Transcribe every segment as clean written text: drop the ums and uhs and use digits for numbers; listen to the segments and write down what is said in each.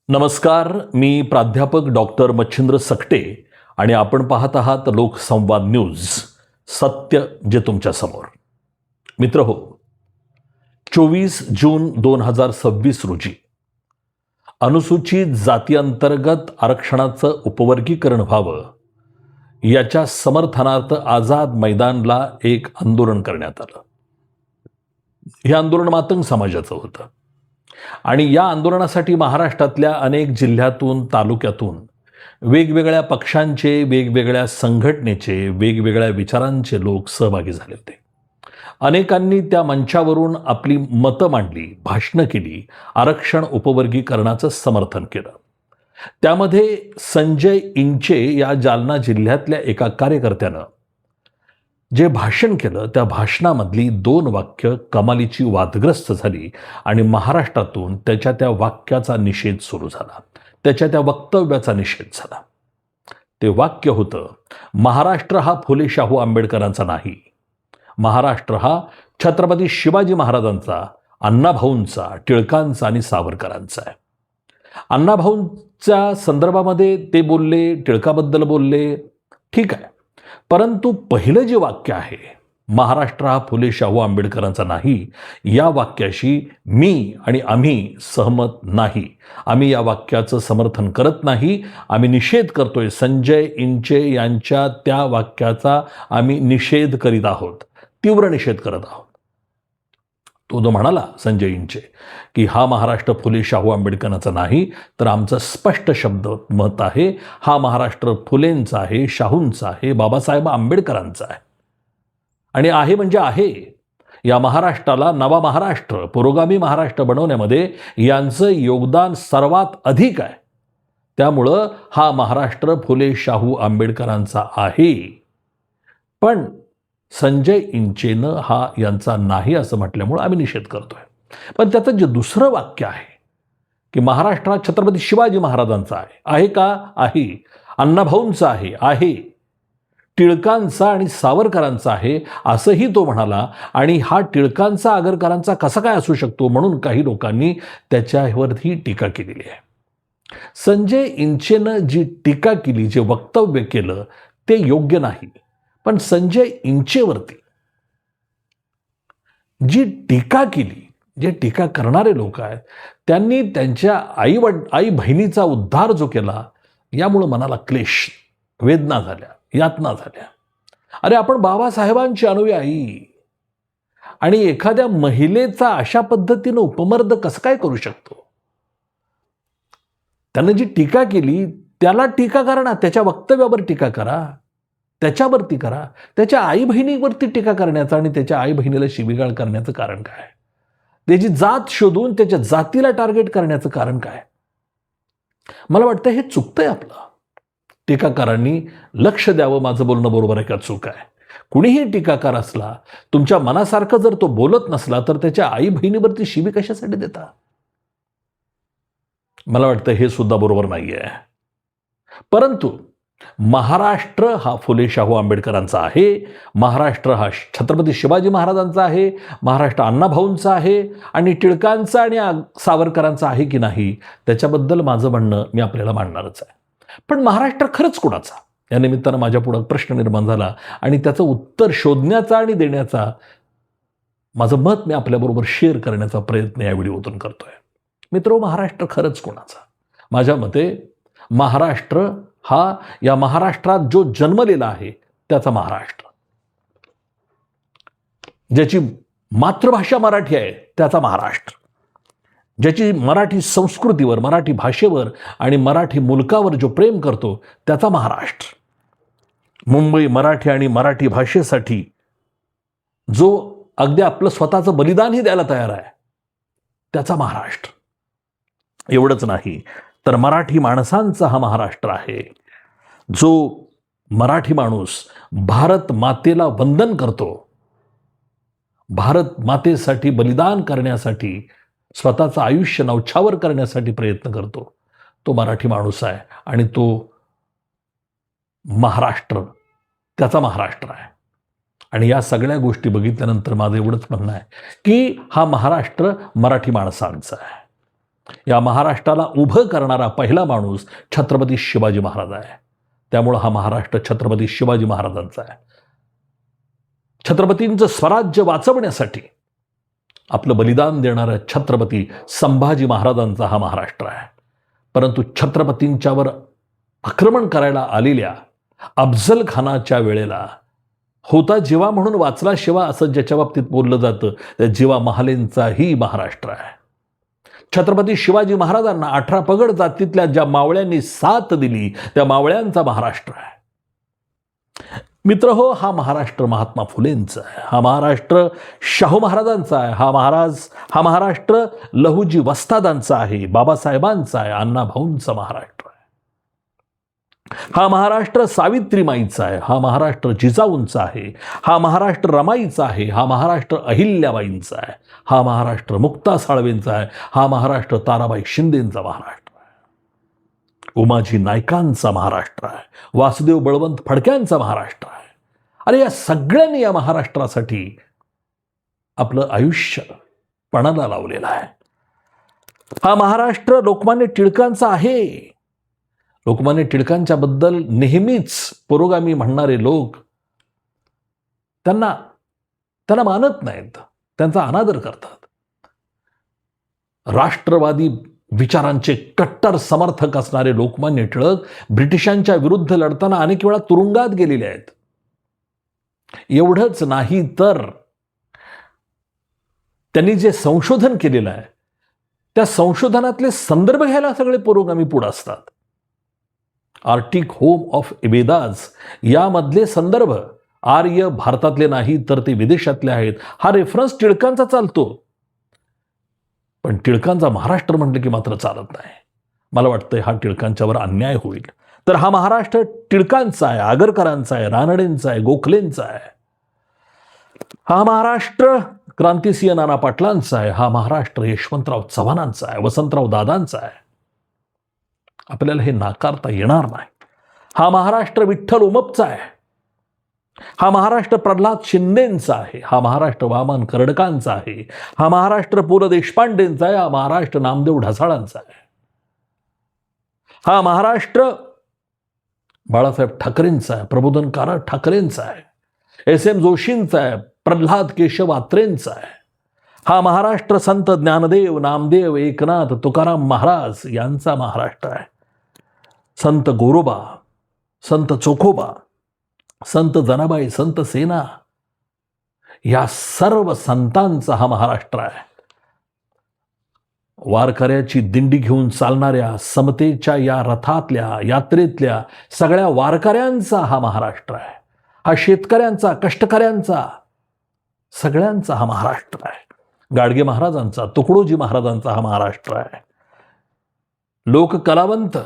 नमस्कार. मी प्राध्यापक डॉक्टर मच्छिंद्र सकटे आणि आपण पाहत आहात लोकसंवाद न्यूज. सत्य जे तुमच्या समोर. मित्र हो, 24 जून 2026 रोजी अनुसूचित जाती अंतर्गत आरक्षणाचं उपवर्गीकरण व्हावं याच्या समर्थनार्थ आझाद मैदानला एक आंदोलन करण्यात आलं. हे आंदोलन मातंग समाजाचं होतं आणि या आंदोलनासाठी महाराष्ट्रातल्या अनेक जिल्ह्यातून, तालुक्यातून वेगवेगळ्या पक्षांचे, वेगवेगळ्या संघटनेचे, वेगवेगळ्या विचारांचे लोक सहभागी झाले होते. अनेकांनी त्या मंचावरून आपली मतं मांडली, भाषणं केली, आरक्षण उपवर्गीकरणाचं समर्थन केलं. त्यामध्ये संजय इंचे या जालना जिल्ह्यातल्या एका कार्यकर्त्यानं जे भाषण केलं त्या भाषणामधली 2 वाक्य कमालीची वादग्रस्त झाली आणि महाराष्ट्रातून त्याच्या त्या वाक्याचा निषेध सुरू झाला, त्याच्या त्या वक्तव्याचा निषेध झाला. ते वाक्य होतं, महाराष्ट्र हा फुले शाहू आंबेडकरांचा नाही, महाराष्ट्र हा छत्रपती शिवाजी महाराजांचा, अण्णाभाऊंचा, टिळकांचा आणि सावरकरांचा आहे. अण्णाभाऊंच्या संदर्भामध्ये ते बोलले, टिळकाबद्दल बोलले, ठीक आहे. परंतु पहिलं जे वाक्य आहे, महाराष्ट्र हा फुले शाहू आंबेडकरांचा नाही, या वाक्याशी मी आणि आम्ही सहमत नाही. आम्ही या वाक्याचं समर्थन करत नाही. आम्ही निषेध करतोय. संजय इंचे यांच्या त्या वाक्याचा आम्ही निषेध करीत आहोत, तीव्र निषेध करत आहोत. तो जो म्हणाला संजय इंचे की हा महाराष्ट्र फुले शाहू आंबेडकरांचा नाही, तर आमचं स्पष्ट शब्द मत आहे, हा महाराष्ट्र फुलेंचा आहे, शाहूंचा आहे, बाबासाहेब आंबेडकरांचा आहे. आणि आहे म्हणजे आहे. या महाराष्ट्राला नवा महाराष्ट्र, पुरोगामी महाराष्ट्र बनवण्यामध्ये यांचं योगदान सर्वात अधिक आहे. त्यामुळं हा महाराष्ट्र फुले शाहू आंबेडकरांचा आहे. पण संजय इंचेनं हा यांचा नाही असं म्हटल्यामुळं आम्ही निषेध करतोय. पण त्याचं जे दुसरं वाक्य आहे की महाराष्ट्र हा छत्रपती शिवाजी महाराजांचा आहे, आहे का? आहे. अण्णाभाऊंचा आहे, आहे. टिळकांचा आणि सावरकरांचा आहे असंही तो म्हणाला. आणि हा टिळकांचा, आगरकरांचा कसा काय असू शकतो म्हणून काही लोकांनी त्याच्यावरही टीका केलेली आहे. संजय इंचेनं जी टीका केली, जे वक्तव्य केलं ते योग्य नाही. पण संजय इंचेवरती जी टीका केली, जे टीका करणारे लोक आहेत, त्यांनी त्यांच्या आई बहिणीचा उद्धार जो केला, यामुळं मनाला क्लेश, वेदना झाल्या, यातना झाल्या. अरे आपण बाबासाहेबांची अनुयायी आणि एखाद्या महिलेचा अशा पद्धतीनं उपमर्द कसं काय करू शकतो? त्यानं जी टीका केली त्याला टीका करा ना, त्याच्या वक्तव्यावर टीका करा, त्याच्यावरती करा. त्याच्या आई बहिणीवरती टीका करण्याचं आणि त्याच्या आई बहिणीला शिवीगाळ करण्याचं कारण काय? त्याची जात शोधून त्याच्या जातीला टार्गेट करण्याचं कारण काय? मला वाटतं हे चुकतंय आपलं. टीकाकारांनी लक्ष द्यावं, माझं बोलणं बरोबर आहे का चूक आहे. कुणीही टीकाकार असला, तुमच्या मनासारखं जर तो बोलत नसला तर त्याच्या आई बहिणीवरती शिवी कशासाठी देता? मला वाटतं हे सुद्धा बरोबर नाही आहे. परंतु महाराष्ट्र हा फुले शाहू आंबेडकरांचा आहे, महाराष्ट्र हा छत्रपती शिवाजी महाराजांचा आहे, महाराष्ट्र अण्णाभाऊंचा आहे आणि टिळकांचा आणि सावरकरांचा आहे की नाही, त्याच्याबद्दल माझं म्हणणं मी आपल्याला मांडणारच आहे. पण महाराष्ट्र खरंच कोणाचा? या निमित्तानं माझ्यापुढं प्रश्न निर्माण झाला आणि त्याचं उत्तर शोधण्याचा आणि देण्याचा माझं मत मी आपल्याबरोबर शेअर करण्याचा प्रयत्न या व्हिडिओतून करतोय. मित्रो, महाराष्ट्र खरंच कोणाचा? माझ्या मते महाराष्ट्र हा या महाराष्ट्रात जो जन्मलेला आहे त्याचा महाराष्ट्र, ज्याची मातृभाषा मराठी आहे त्याचा महाराष्ट्र, ज्याची मराठी संस्कृतीवर, मराठी भाषेवर आणि मराठी मुलकावर जो प्रेम करतो त्याचा महाराष्ट्र, मुंबई मराठी आणि मराठी भाषेसाठी जो अगदी आपलं स्वतःचं बलिदानही द्यायला तयार आहे त्याचा महाराष्ट्र. एवढंच नाही तर मराठी माणसांचा हा महाराष्ट्र आहे, जो मराठी माणूस भारत मातेला वंदन करतो, भारत मातेसाठी बलिदान करण्यासाठी, स्वतःचं आयुष्य नवछावर करण्यासाठी प्रयत्न करतो, तो मराठी माणूस आहे आणि तो महाराष्ट्र त्याचा महाराष्ट्र आहे. आणि या सगळ्या गोष्टी बघितल्यानंतर माझं एवढंच म्हणणं आहे की हा महाराष्ट्र मराठी माणसांचा आहे. या महाराष्ट्राला उभं करणारा पहिला माणूस छत्रपती शिवाजी महाराज आहे. त्यामुळं हा महाराष्ट्र छत्रपती शिवाजी महाराजांचा आहे. छत्रपतींचं स्वराज्य वाचवण्यासाठी आपलं बलिदान देणाऱ्या छत्रपती संभाजी महाराजांचा हा महाराष्ट्र आहे. परंतु छत्रपतींच्यावर आक्रमण करायला आलेल्या अफजल खानाच्या वेळेला होता जिवा म्हणून वाचला शिवा असं ज्याच्या बाबतीत बोललं जातं त्या जिवा महालेंचाही महाराष्ट्र आहे. छत्रपती शिवाजी महाराजांना 18 पगड जातीतल्या ज्या मावळ्यांनी साथ दिली त्या मावळ्यांचा महाराष्ट्र आहे. मित्रहो, हा महाराष्ट्र महात्मा फुलेंचा आहे. हा महाराष्ट्र शाहू महाराजांचा आहे. हा महाराष्ट्र लहुजी वस्तादांचा आहे, बाबासाहेबांचा आहे, अण्णाभाऊंचा महाराष्ट्र आहे. हा महाराष्ट्र सावित्रीमाईचा आहे. हा महाराष्ट्र जिजाऊंचा आहे. हा महाराष्ट्र रमाईचा आहे. हा महाराष्ट्र अहिल्याबाईंचा आहे. हा महाराष्ट्र मुक्ता साळवेंचा आहे. हा महाराष्ट्र ताराबाई शिंदेंचा महाराष्ट्र आहे. उमाजी नायकांचा महाराष्ट्र आहे. वासुदेव बळवंत फडक्यांचा महाराष्ट्र आहे. अरे या सगळ्यांनी या महाराष्ट्रासाठी आपलं आयुष्य पणाला लावलेलं आहे. हा महाराष्ट्र लोकमान्य टिळकांचा आहे. लोकमान्य टिळकांच्या बद्दल नेहमीच पुरोगामी म्हणणारे लोक त्यांना मानत नाहीत, त्यांचा अनादर करतात. राष्ट्रवादी विचारांचे कट्टर समर्थक असणारे लोकमान्य टिळक ब्रिटिशांच्या विरुद्ध लढताना अनेक वेळा तुरुंगात गेलेले आहेत. एवढंच नाही तर त्यांनी जे संशोधन केलेलं आहे त्या संशोधनातले संदर्भ घ्यायला सगळे पुरोगामी पुढे असतात. आर्टिक होम ऑफ वेदाज यामधले संदर्भ आर्य भारतातले नाही तर ते विदेशातले आहेत. हा रेफरन्स टिळकांचा चालतो, पण टिळकांचा महाराष्ट्र म्हटलं की मात्र चालत नाही. मला वाटतंय हा टिळकांच्यावर अन्याय होईल. तर हा महाराष्ट्र टिळकांचा आहे, आगरकरांचा आहे, रानडेंचा आहे, गोखलेंचा आहे. हा महाराष्ट्र क्रांतिसिंह नाना पाटलांचा आहे. हा महाराष्ट्र यशवंतराव चव्हाणांचा आहे, वसंतराव दादांचा आहे. आपल्याला हे नाकारता येणार नाही. हा महाराष्ट्र विठ्ठल उमपचा आहे. हा महाराष्ट्र प्रल्हाद शिंदेंचा आहे. हा महाराष्ट्र वामन कर्डकांचा आहे. हा महाराष्ट्र पु ल देशपांडेंचा आहे. हा महाराष्ट्र नामदेव ढसाळांचा आहे. हा महाराष्ट्र बाळासाहेब ठाकरेंचा आहे, प्रबोधनकार ठाकरेंचा आहे, एस.एम. जोशींचा आहे, प्रल्हाद केशव आत्रेंचा आहे. हा महाराष्ट्र संत ज्ञानदेव, नामदेव, एकनाथ, तुकाराम महाराज यांचा महाराष्ट्र आहे. संत गोरोबा, संत चोखोबा, संत जनाबाई, संत सेना या सर्व संतांचा हा महाराष्ट्र आहे. वारकऱ्याची दिंडी घेऊन चालणाऱ्या समतेच्या या रथातल्या यात्रेतल्या सगळ्या वारकऱ्यांचा हा महाराष्ट्र आहे. हा शेतकऱ्यांचा, कष्टकऱ्यांचा, सगळ्यांचा हा महाराष्ट्र आहे. गाडगे महाराजांचा, तुकडोजी महाराजांचा हा महाराष्ट्र आहे. लोककलावंत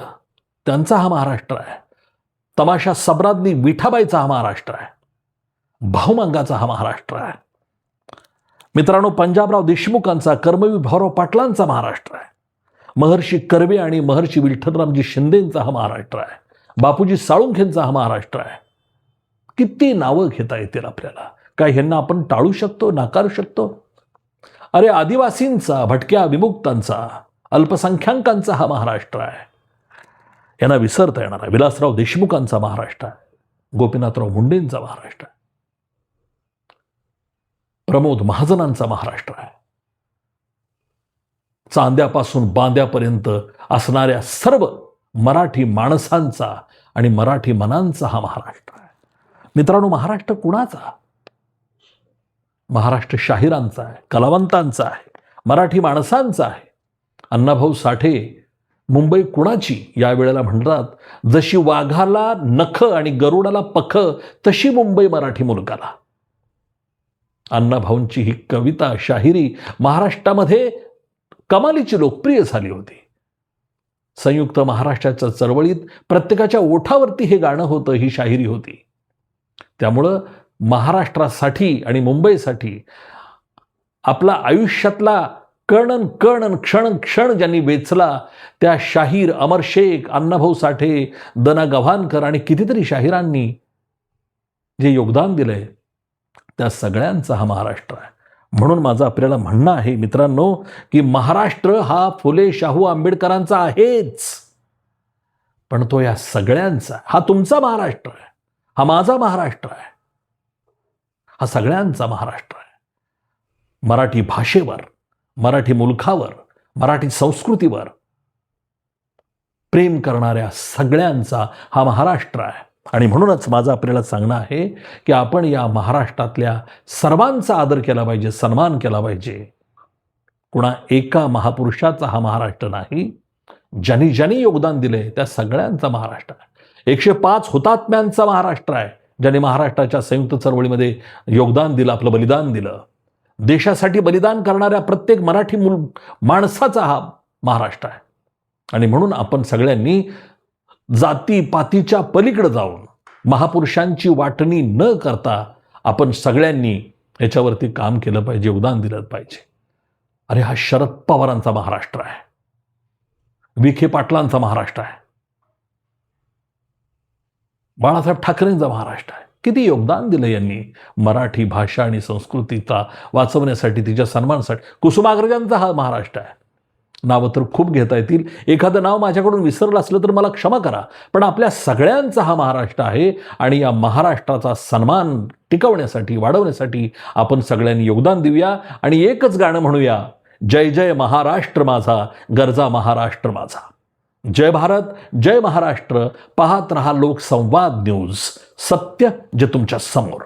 त्यांचा हा महाराष्ट्र आहे. तमाशा सम्राज्ञी विठाबाईचा हा महाराष्ट्र आहे. भाऊमांगाचा हा महाराष्ट्र आहे. मित्रांनो, पंजाबराव देशमुखांचा, कर्मवीर भाऊराव पाटलांचा महाराष्ट्र आहे. महर्षी कर्वे आणि महर्षी विठ्ठलरामजी शिंदेंचा हा महाराष्ट्र आहे. बापूजी साळुंखेंचा हा महाराष्ट्र आहे. किती नावं घेता येतील आपल्याला. काय ह्यांना आपण टाळू शकतो, नाकारू शकतो? अरे आदिवासींचा, भटक्या विमुक्तांचा, अल्पसंख्याकांचा हा महाराष्ट्र आहे. यांना विसरता येणार आहे. विलासराव देशमुखांचा महाराष्ट्र आहे. गोपीनाथराव मुंडेंचा महाराष्ट्र आहे. प्रमोद महाजनांचा महाराष्ट्र आहे. चांद्यापासून बांद्यापर्यंत असणाऱ्या सर्व मराठी माणसांचा आणि मराठी मनांचा हा महाराष्ट्र आहे. मित्रांनो, महाराष्ट्र कुणाचा? महाराष्ट्र शाहिरांचा आहे, कलावंतांचा आहे, मराठी माणसांचा आहे. अण्णाभाऊ साठे मुंबई कुणाची या वेळेला म्हणतात, जशी वाघाला नख आणि गरुडाला पख तशी मुंबई मराठी मुलकाला. अण्णाभाऊंची ही कविता, शाहिरी महाराष्ट्रामध्ये कमालीची लोकप्रिय झाली होती. संयुक्त महाराष्ट्राच्या चळवळीत प्रत्येकाच्या ओठावरती हे गाणं होतं, ही शाहिरी होती. त्यामुळं महाराष्ट्रासाठी आणि मुंबईसाठी आपला आयुष्यातला कण क्षण क्षण ज्यांनी वेचला त्या शाहीर अमर शेख, अण्णाभाऊ साठे, दना गव्हाणकर आणि कितीतरी शाहिरांनी जे योगदान दिलंय त्या सगळ्यांचा हा महाराष्ट्र आहे. म्हणून माझं आपल्याला म्हणणं आहे मित्रांनो, की महाराष्ट्र हा फुले शाहू आंबेडकरांचा आहेच, पण तो या सगळ्यांचा, हा तुमचा महाराष्ट्र आहे, हा माझा महाराष्ट्र आहे, हा सगळ्यांचा महाराष्ट्र आहे. मराठी भाषेवर, मराठी मुलखावर, मराठी संस्कृतीवर प्रेम करणाऱ्या सगळ्यांचा हा महाराष्ट्र आहे. आणि म्हणूनच माझं आपल्याला सांगणं आहे की आपण या महाराष्ट्रातल्या सर्वांचा आदर केला पाहिजे, सन्मान केला पाहिजे. कुणा एका महापुरुषाचा हा महाराष्ट्र नाही, ज्यांनी ज्यांनी योगदान दिले त्या सगळ्यांचा महाराष्ट्र आहे. 105 हुतात्म्यांचा महाराष्ट्र आहे, ज्यांनी महाराष्ट्राच्या संयुक्त चळवळीमध्ये योगदान दिलं, आपलं बलिदान दिलं. देशासाठी बलिदान करणाऱ्या प्रत्येक मराठी माणसाचा हा महाराष्ट्र आहे. आणि म्हणून आपण सगळ्यांनी जातीपातीच्या पलीकडे जाऊन महापुरुषांची वाटणी न करता आपण सगळ्यांनी याच्यावरती काम केलं पाहिजे, योगदान दिलं पाहिजे. अरे हा शरद पवारांचा महाराष्ट्र आहे, विखे पाटलांचा महाराष्ट्र आहे, बाळासाहेब ठाकरेंचा महाराष्ट्र आहे. किती योगदान दिलं यांनी मराठी भाषा आणि संस्कृतीचा वाचवण्यासाठी, तिच्या सन्मानासाठी. कुसुमाग्रजांचा हा महाराष्ट्र आहे. नावं तर खूप घेता येतील, एखादं नाव माझ्याकडून विसरलं असलं तर मला क्षमा करा, पण आपल्या सगळ्यांचा हा महाराष्ट्र आहे. आणि या महाराष्ट्राचा सन्मान टिकवण्यासाठी, वाढवण्यासाठी आपण सगळ्यांनी योगदान देऊया आणि एकच गाणं म्हणूया, जय जय महाराष्ट्र माझा, गरजा महाराष्ट्र माझा. जय भारत, जय महाराष्ट्र. पाहत रहा लोकसंवाद न्यूज, सत्य जे तुमच्या समोर.